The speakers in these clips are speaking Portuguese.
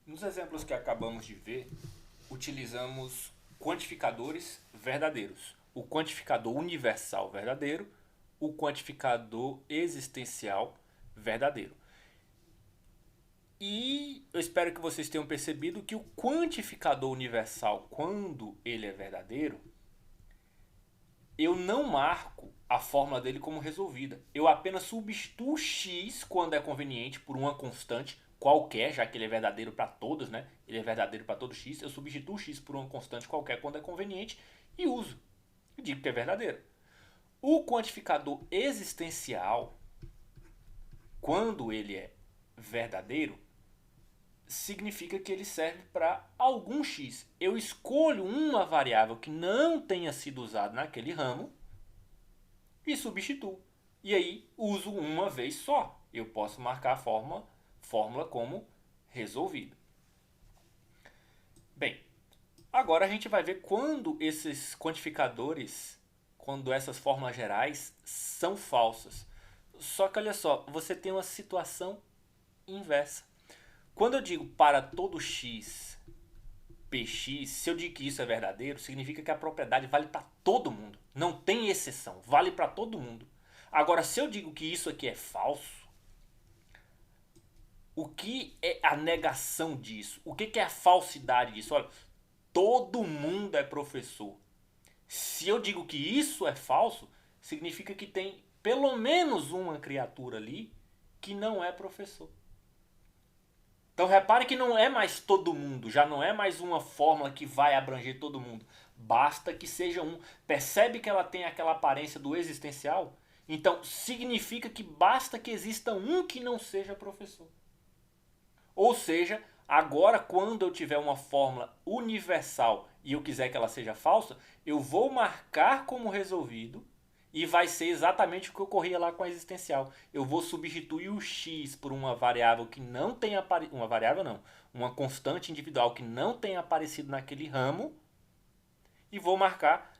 Nos exemplos que acabamos de ver, utilizamos quantificadores verdadeiros. O quantificador universal verdadeiro, o quantificador existencial verdadeiro. E eu espero que vocês tenham percebido que o quantificador universal, quando ele é verdadeiro, eu não marco a fórmula dele como resolvida. Eu apenas substituo x quando é conveniente por uma constante qualquer, já que ele é verdadeiro para todos, né? Ele é verdadeiro para todo x. Eu substituo x por uma constante qualquer quando é conveniente e uso. Eu digo que é verdadeiro. O quantificador existencial, quando ele é verdadeiro, significa que ele serve para algum x. Eu escolho uma variável que não tenha sido usada naquele ramo e substituo. E aí uso uma vez só. Eu posso marcar a fórmula como resolvida. Bem, agora a gente vai ver quando esses quantificadores, quando essas fórmulas gerais são falsas. Só que olha só, você tem uma situação inversa. Quando eu digo para todo x, px, se eu digo que isso é verdadeiro, significa que a propriedade vale para todo mundo. Não tem exceção, vale para todo mundo. Agora, se eu digo que isso aqui é falso, o que é a negação disso? O que é a falsidade disso? Olha, todo mundo é professor. Se eu digo que isso é falso, significa que tem pelo menos uma criatura ali que não é professor. Então repare que não é mais todo mundo, já não é mais uma fórmula que vai abranger todo mundo. Basta que seja um. Percebe que ela tem aquela aparência do existencial? Então significa que basta que exista um que não seja professor. Ou seja, agora quando eu tiver uma fórmula universal e eu quiser que ela seja falsa, eu vou marcar como resolvido e vai ser exatamente o que ocorria lá com a existencial. Eu vou substituir o x por uma variável que não tenha aparecido. Uma variável não. Uma constante individual que não tenha aparecido naquele ramo. E vou marcar.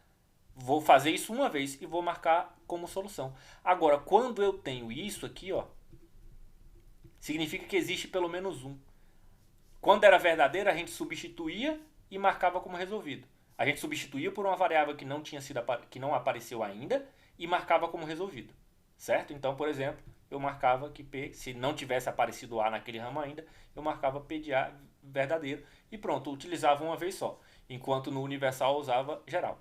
Vou fazer isso uma vez e vou marcar como solução. Agora, quando eu tenho isso aqui, ó, significa que existe pelo menos um. Quando era verdadeiro, a gente substituía e marcava como resolvido. A gente substituía por uma variável que não tinha sido que não apareceu ainda e marcava como resolvido, certo? Então, por exemplo, eu marcava que P, se não tivesse aparecido A naquele ramo ainda, eu marcava P de A verdadeiro e pronto, utilizava uma vez só, enquanto no universal eu usava geral.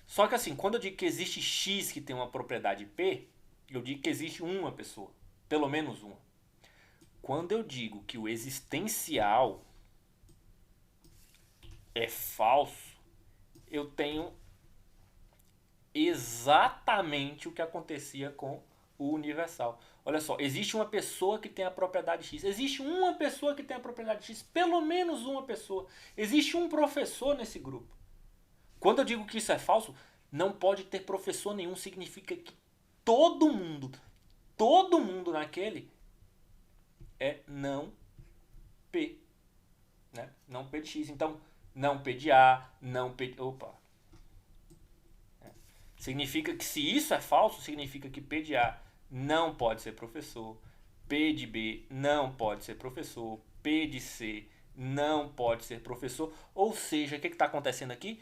Só que assim, quando eu digo que existe X que tem uma propriedade P, eu digo que existe uma pessoa, pelo menos uma. Quando eu digo que o existencial é falso, eu tenho exatamente o que acontecia com o universal. Olha só, existe uma pessoa que tem a propriedade X. Existe uma pessoa que tem a propriedade X. Pelo menos uma pessoa. Existe um professor nesse grupo. Quando eu digo que isso é falso, não pode ter professor nenhum. Significa que todo mundo naquele é não P. Né? Não P de X. Então, não P de A, não P de... Opa, significa que se isso é falso, significa que P de A não pode ser professor, P de B não pode ser professor, P de C não pode ser professor. Ou seja, o que está acontecendo aqui?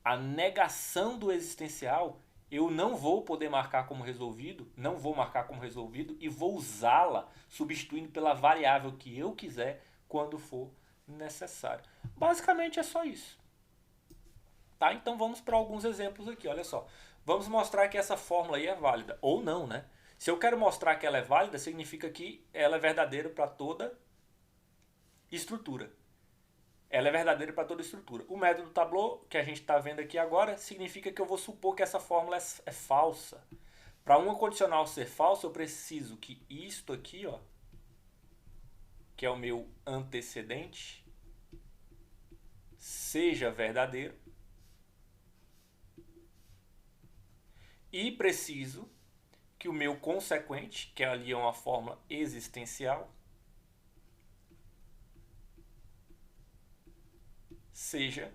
A negação do existencial eu não vou poder marcar como resolvido, não vou marcar como resolvido e vou usá-la substituindo pela variável que eu quiser quando for necessário. Basicamente é só isso. Tá? Então vamos para alguns exemplos aqui, olha só. Vamos mostrar que essa fórmula aí é válida, ou não, né? Se eu quero mostrar que ela é válida, significa que ela é verdadeira para toda estrutura. Ela é verdadeira para toda estrutura. O método Tableau, que a gente está vendo aqui agora, significa que eu vou supor que essa fórmula é falsa. Para uma condicional ser falsa, eu preciso que isto aqui, ó, que é o meu antecedente, seja verdadeiro. E preciso que o meu consequente, que ali é uma fórmula existencial, seja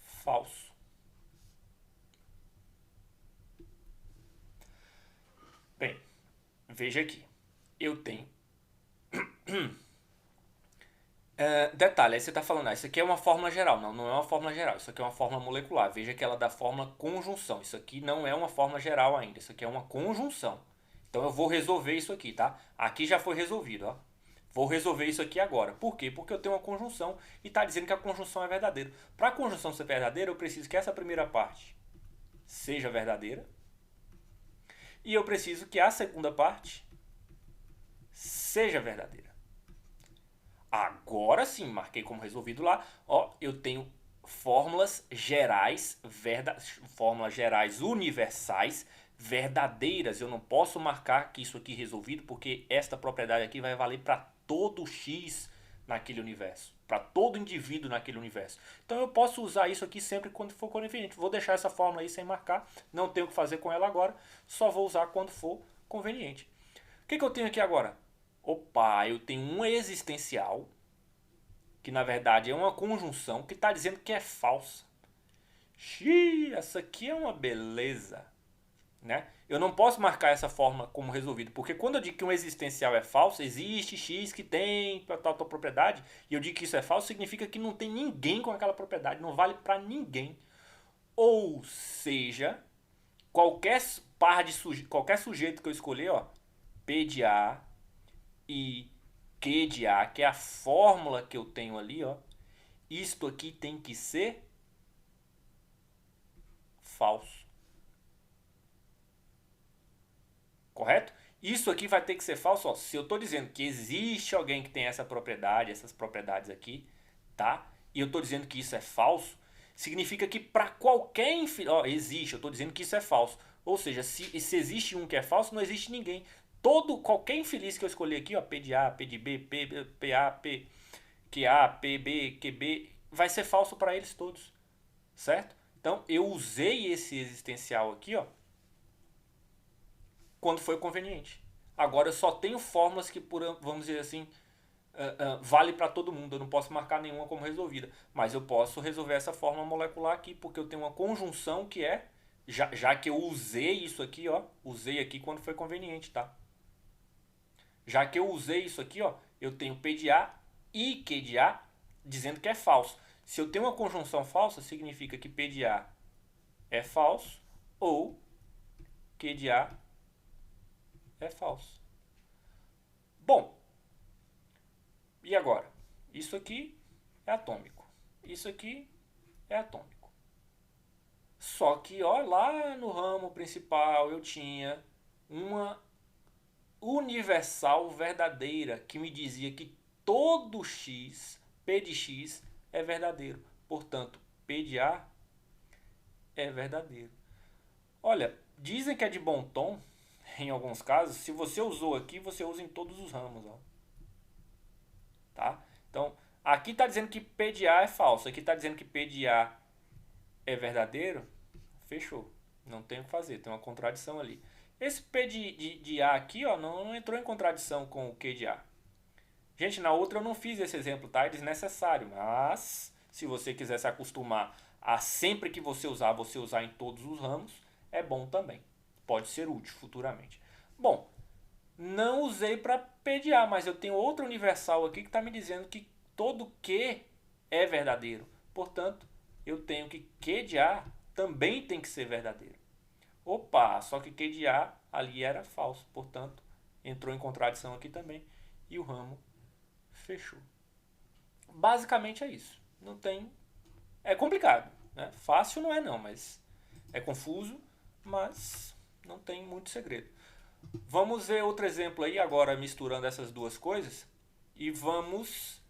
falso. Bem, veja aqui. Eu tenho Detalhe, aí você está falando, isso aqui é uma fórmula geral. Não, não é uma fórmula geral. Isso aqui é uma fórmula molecular. Veja que ela é da fórmula conjunção. Isso aqui não é uma fórmula geral ainda. Isso aqui é uma conjunção. Então eu vou resolver isso aqui, tá? Aqui já foi resolvido, ó. Vou resolver isso aqui agora. Por quê? Porque eu tenho uma conjunção e está dizendo que a conjunção é verdadeira. Para a conjunção ser verdadeira, eu preciso que essa primeira parte seja verdadeira. E eu preciso que a segunda parte seja verdadeira. Agora sim, marquei como resolvido lá. Ó, eu tenho fórmulas gerais, fórmulas gerais universais verdadeiras. Eu não posso marcar que isso aqui é resolvido, porque esta propriedade aqui vai valer para todo x naquele universo, para todo indivíduo naquele universo. Então eu posso usar isso aqui sempre quando for conveniente. Vou deixar essa fórmula aí sem marcar, não tenho o que fazer com ela agora, só vou usar quando for conveniente. O que eu tenho aqui agora? Opa, eu tenho um existencial, que na verdade é uma conjunção, que está dizendo que é falsa. Xiii, essa aqui é uma beleza. Né? Eu não posso marcar essa forma como resolvido, porque quando eu digo que um existencial é falso, existe x que tem tal propriedade, e eu digo que isso é falso, significa que não tem ninguém com aquela propriedade, não vale para ninguém. Ou seja, qualquer qualquer sujeito que eu escolher, ó, P de A e Q de A, que é a fórmula que eu tenho ali, ó, isto aqui tem que ser falso. Correto? Isso aqui vai ter que ser falso, ó, se eu estou dizendo que existe alguém que tem essa propriedade, essas propriedades aqui, tá? E eu estou dizendo que isso é falso, significa que para qualquer existe, eu estou dizendo que isso é falso. Ou seja, se existe um que é falso, não existe ninguém. Qualquer infeliz que eu escolher aqui, ó, P de A, P de B, PA, QA, PB, QB, vai ser falso para eles todos, certo? Então eu usei esse existencial aqui, ó, quando foi conveniente. Agora eu só tenho fórmulas que, vamos dizer assim, vale para todo mundo. Eu não posso marcar nenhuma como resolvida, mas eu posso resolver essa fórmula molecular aqui, porque eu tenho uma conjunção que é, já que eu usei isso aqui, ó, usei aqui quando foi conveniente, tá? Já que eu usei isso aqui, ó, eu tenho P de A e Q de A dizendo que é falso. Se eu tenho uma conjunção falsa, significa que P de A é falso ou Q de A é falso. Bom, e agora? Isso aqui é atômico. Isso aqui é atômico. Só que, ó, lá no ramo principal eu tinha uma universal verdadeira que me dizia que todo x, P de x, é verdadeiro. Portanto, P de A é verdadeiro. Olha, dizem que é de bom tom, em alguns casos, se você usou aqui, você usa em todos os ramos. Ó. Tá? Então, aqui está dizendo que P de A é falso, aqui está dizendo que P de A é verdadeiro, fechou. Não tem o que fazer, tem uma contradição ali. Esse P de A aqui, ó, não entrou em contradição com o Q de A. Gente, na outra eu não fiz esse exemplo, tá? É desnecessário, mas se você quiser se acostumar a sempre que você usar em todos os ramos, é bom também. Pode ser útil futuramente. Bom, não usei para P de A, mas eu tenho outra universal aqui que está me dizendo que todo Q é verdadeiro. Portanto, eu tenho que Q de A também tem que ser verdadeiro. Opa, só que Q de A ali era falso. Portanto, entrou em contradição aqui também e o ramo fechou. Basicamente é isso. Não tem... É complicado, né? Fácil não é não, mas é confuso, mas não tem muito segredo. Vamos ver outro exemplo aí agora misturando essas duas coisas e vamos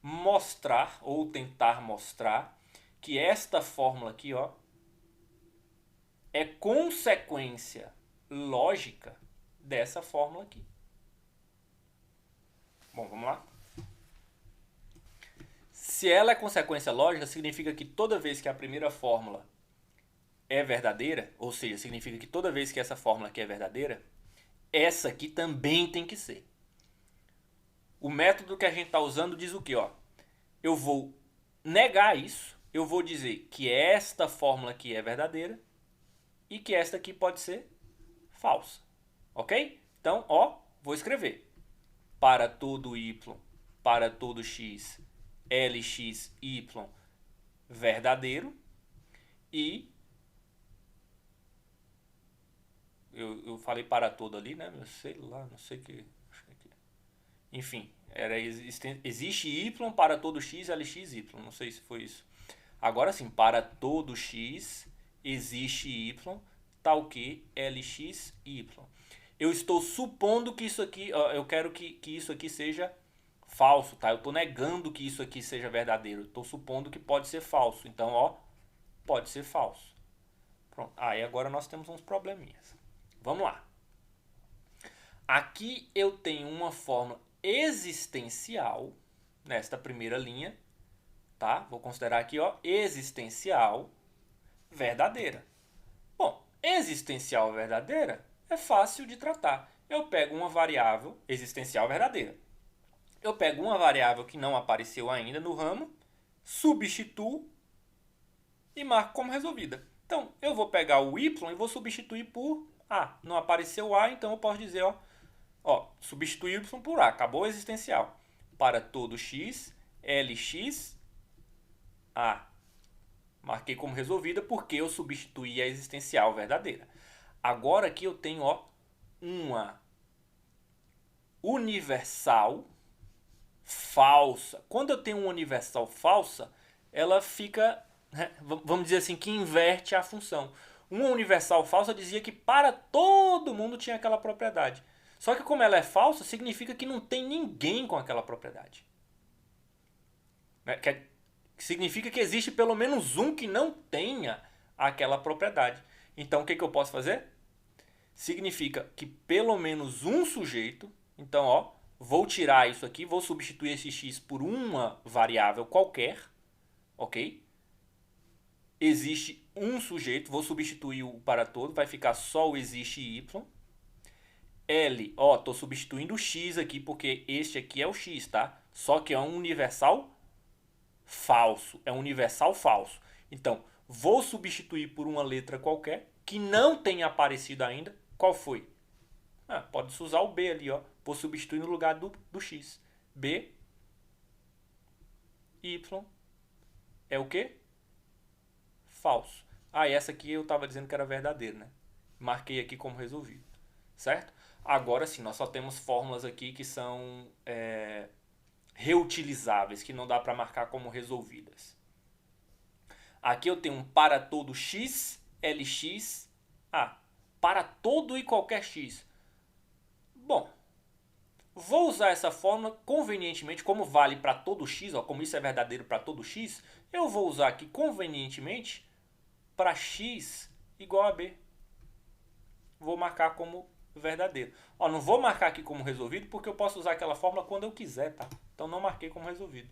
mostrar ou tentar mostrar que esta fórmula aqui, ó, é consequência lógica dessa fórmula aqui. Bom, vamos lá. Se ela é consequência lógica, significa que toda vez que a primeira fórmula é verdadeira, ou seja, significa que toda vez que essa fórmula aqui é verdadeira, essa aqui também tem que ser. O método que a gente está usando diz o que? Ó, eu vou negar isso, eu vou dizer que esta fórmula aqui é verdadeira e que esta aqui pode ser falsa. Ok? Então, ó, vou escrever. para todo y, para todo x, lx, y verdadeiro. E eu falei para todo ali, né? Eu sei lá, não sei o que. Enfim, existe y para todo x, lx, y. Não sei se foi isso. Agora sim, para todo x existe y, tal que lx, y. Eu estou supondo que isso aqui, eu quero que isso aqui seja falso, tá? Eu estou negando que isso aqui seja verdadeiro. Estou supondo que pode ser falso. Então, ó, pode ser falso. Pronto. Aí agora nós temos uns probleminhas. Vamos lá. Aqui eu tenho uma fórmula existencial nesta primeira linha, tá? Vou considerar aqui, ó, existencial verdadeira. Bom, existencial verdadeira é fácil de tratar. Eu pego uma variável existencial verdadeira. Eu pego uma variável que não apareceu ainda no ramo, substituo e marco como resolvida. Então, eu vou pegar o y e vou substituir por a. Não apareceu a, então eu posso dizer, ó, substituir y por a. Acabou o existencial. Para todo x, lx, a. Marquei como resolvida porque eu substituí a existencial verdadeira. Agora aqui eu tenho, ó, uma universal falsa. Quando eu tenho uma universal falsa, ela fica, vamos dizer assim, que inverte a função. Uma universal falsa dizia que para todo mundo tinha aquela propriedade. Só que como ela é falsa, significa que não tem ninguém com aquela propriedade. Significa que existe pelo menos um que não tenha aquela propriedade. Então o que eu posso fazer? Significa que pelo menos um sujeito, então ó, vou tirar isso aqui, vou substituir esse x por uma variável qualquer, ok? Existe um sujeito, vou substituir o para todo, vai ficar só o existe y. L, ó, estou substituindo o x aqui porque este aqui é o x, tá? Só que é um universal falso, é um universal falso. Então, vou substituir por uma letra qualquer que não tenha aparecido ainda. Qual foi? Pode-se usar o B ali, ó. Vou substituir no lugar do x. B, y, é o quê? Falso. E essa aqui eu estava dizendo que era verdadeira, né? Marquei aqui como resolvido, certo? Agora sim, nós só temos fórmulas aqui que são reutilizáveis, que não dá para marcar como resolvidas. Aqui eu tenho um para todo x, lx, a. Para todo e qualquer x. Bom, vou usar essa fórmula convenientemente, como vale para todo x, ó, como isso é verdadeiro para todo x, eu vou usar aqui convenientemente para x igual a b. Vou marcar como verdadeiro. Ó, não vou marcar aqui como resolvido porque eu posso usar aquela fórmula quando eu quiser, tá? Então não marquei como resolvido.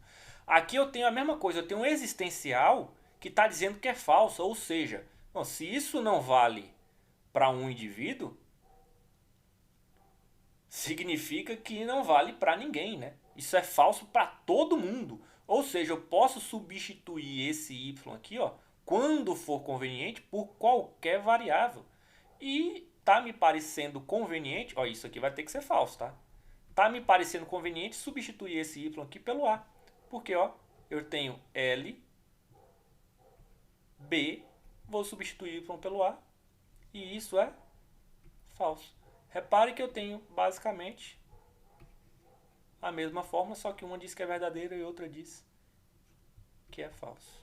Aqui eu tenho a mesma coisa, eu tenho um existencial que está dizendo que é falso, ou seja, bom, se isso não vale para um indivíduo, significa que não vale para ninguém, né? Isso é falso para todo mundo. Ou seja, eu posso substituir esse y aqui, ó, quando for conveniente, por qualquer variável. E tá me parecendo conveniente, ó, isso aqui vai ter que ser falso, tá? Tá me parecendo conveniente substituir esse y aqui pelo a. Porque, ó, eu tenho L, B, vou substituir y pelo a. E isso é falso. Repare que eu tenho basicamente a mesma fórmula, só que uma diz que é verdadeira e outra diz que é falso.